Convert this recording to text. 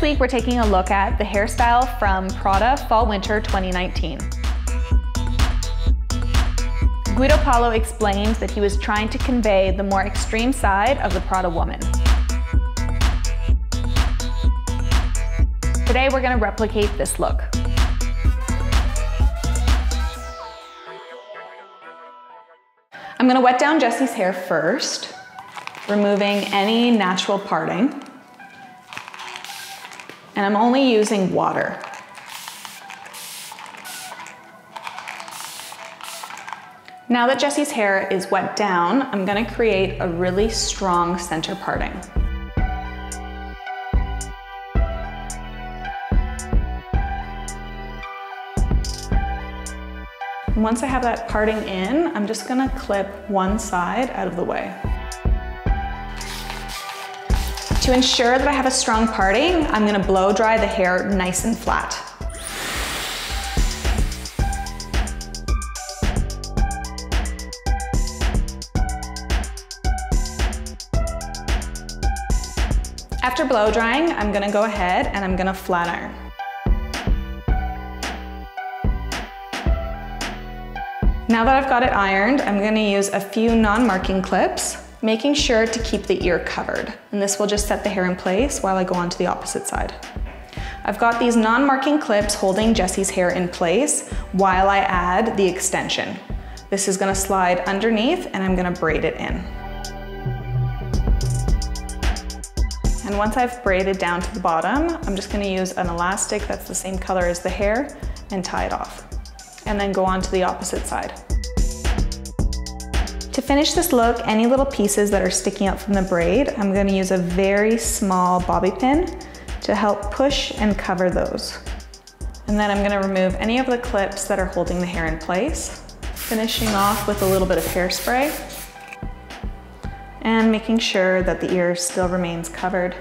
week, we're taking a look at the hairstyle from Prada Fall Winter 2019. Guido Paulo explained that he was trying to convey the more extreme side of the Prada woman. Today, we're going to replicate this look. I'm going to wet down Jessie's hair first, removing any natural parting. And I'm only using water. Now that Jessie's hair is wet down, I'm going to create a really strong center parting. Once I have that parting in, I'm just going to clip one side out of the way. To ensure that I have a strong parting, I'm going to blow dry the hair nice and flat. After blow drying, I'm going to go ahead and I'm going to flat iron. Now that I've got it ironed, I'm going to use a few non-marking clips, making sure to keep the ear covered. And this will just set the hair in place while I go on to the opposite side. I've got these non-marking clips holding Jessie's hair in place while I add the extension. This is going to slide underneath and I'm going to braid it in. And once I've braided down to the bottom, I'm just going to use an elastic that's the same color as the hair and tie it off. And then go on to the opposite side. To finish this look, any little pieces that are sticking out from the braid, I'm going to use a very small bobby pin to help push and cover those. And then I'm going to remove any of the clips that are holding the hair in place, finishing off with a little bit of hairspray and making sure that the ear still remains covered.